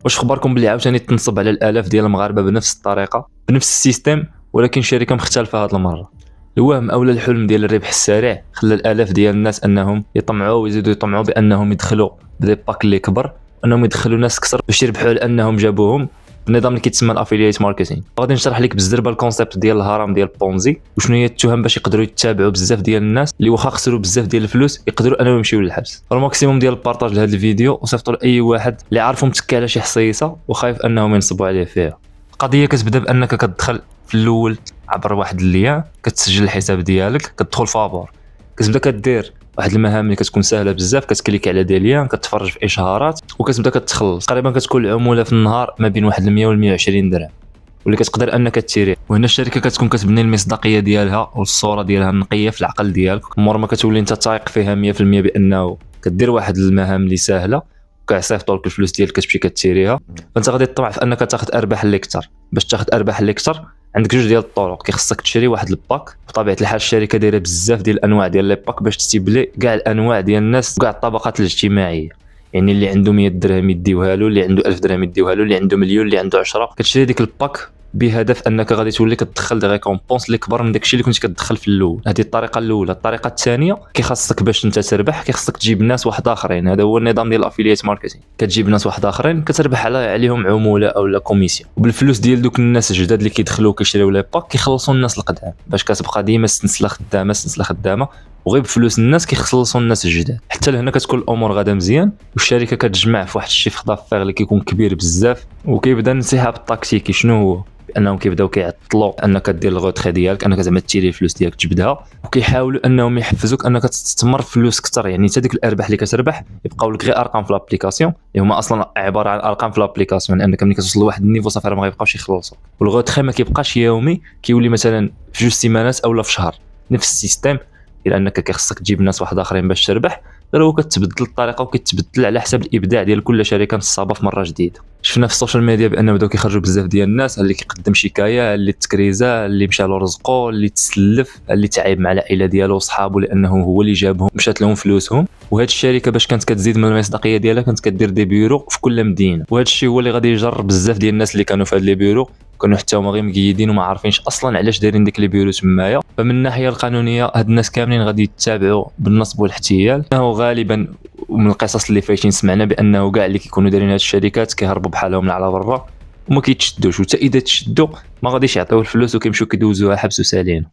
واش خبركم بلي عاوتاني تنصب على الالاف ديال المغاربه بنفس الطريقه بنفس السيستم، ولكن شركه مختلفه هذه المره؟ الوهم اولا الحلم ديال الربح السريع خلى الالاف ديال الناس انهم يطمعوا ويزيدوا يطمعوا بانهم يدخلوا بدي باك اللي كبر، انهم يدخلوا ناس كثر باش يربحوا على انهم جابوهم بنظام اللي كيتسمى الافيلييت ماركتينغ. غادي نشرح لك بالزربه الكونسيبت ديال الهرم ديال بونزي وشنو هي التهم باش يقدروا يتابعوا بزاف ديال الناس اللي واخا خسروا بزاف ديال الفلوس يقدروا انهم يمشيو للحبس. الماكسيموم ديال البارطاج لهذا الفيديو وصيفطوا لاي واحد اللي عارفهم متكي على شي حصيصه وخايف انهم ينصبوا عليه فيها. القضيه كتبدا بانك كتدخل في الاول عبر واحد اللين، كتسجل الحساب ديالك، كتدخل فابور، كتبدا كدير واحد المهام اللي كتكون سهله بزاف، كتكليك على دي ليان، كتفرج في اشهارات وكتبدا كتخلص. تقريبا كتكون العموله في النهار ما بين واحد 100 و 120 درهم واللي كتقدر انك تيري. وهنا الشركه كتكون كتبني المصداقيه ديالها والصوره ديالها النقيه في العقل ديالك، مور ما كتولي انت تايق فيها 100% بانه كدير واحد المهام اللي سهله وكيصيفطوا لك الفلوس ديالك كتمشي كتيريها. فانت غادي تطمع في انك تاخذ ارباح اللي كثر. باش تاخذ ارباح اللي كثر عندك جوج ديال الطرق، كيخصك تشري واحد الباك. بطبيعه الحال الشركه دايره بزاف ديال الانواع ديال لي باك باش تستبلي كاع الانواع ديال الناس وكاع الطبقات الاجتماعيه، يعني اللي عنده 100 درهم يديوها له، اللي عنده 1000 درهم يديوها له، اللي عنده مليون، اللي عنده 10. كتشري ديك الباك بهدف انك غادي تولي كتدخل دي ريكومبونس اللي كبر من داكشي اللي كنت كتدخل في الاول. هذه الطريقه الاولى. الطريقه الثانيه كيخصك باش انت تربح، كيخصك تجيب ناس واحد اخرين. هذا هو النظام ديال الافيلييت ماركتينغ. كتجيب ناس واحد اخرين كتربح عليهم عموله او لا كوميسيون، وبالفلوس ديال دوك الناس الجداد اللي كيدخلوا كيشريو لي باك كيخلصوا الناس القدام باش كتبقى ديما السلسله خدامه وغير بفلوس الناس كيخلصوا الناس الجداد. حتى لهنا كتكون الامور غادا مزيان والشركه كتجمع في واحد الشيف دافير اللي كيكون كبير بزاف. وكيبدا الانسحاب التكتيكي شنو هو؟ انهم كيبداو كيعطلوا انك دير الغوتري ديالك، انك زعما تيري الفلوس ديالك تجبدها، وكيحاولوا انهم يحفزوك انك تستثمر فلوس اكثر. يعني حتى ديك الارباح اللي كتربح يبقاو لك غير ارقام في لابليكاسيون اللي هما اصلا عباره عن ارقام في لابليكاسيون، لانك ملي كتوصل لواحد النيفو صافي راه ما غيبقاوش يخلصوا. والغوتري ما كيبقاش يومي، كيولي مثلا في 2 سيمانات او لا في شهر. نفس السيستم الا انك كيخصك تجيب ناس واحد اخرين باش تربح، غير هو كتبدل الطريقه وكتبدل على حسب الابداع ديال كل شركه نصابه في مره جديده. شفنا في السوشيال ميديا بان بداو كيخرجوا بزاف ديال الناس اللي كيقدم شكايه، اللي تكريزا، اللي مشى له رزقو، اللي تسلف، اللي تعايب مع العائله ديالو وصحابه لانه هو اللي جابهم مشات لهم فلوسهم. وهاد الشركه باش كانت كتزيد من المصداقيه ديالها كانت كدير دي بيرو في كل مدينه، وهذا الشيء هو اللي غادي يجر بزاف ديال الناس اللي كانوا في هاد لي بيرو كانوا حتى هما غير مقيدين وما عارفينش اصلا علاش دايرين ديك لي بيرو تمايا. فمن الناحيه القانونيه هاد الناس كاملين غادي يتابعوا بالنصب والاحتيال. انه غالبا ومن القصص اللي فايتين سمعنا بانه كاع اللي كيكونوا دايرين هاد الشركات كيهربوا بحالهم على برا وما كيتشدوش، وحتى اذا تشدوا ما غاديش يعطيو الفلوس وكيمشيو كيدوزوها حبس وسالين.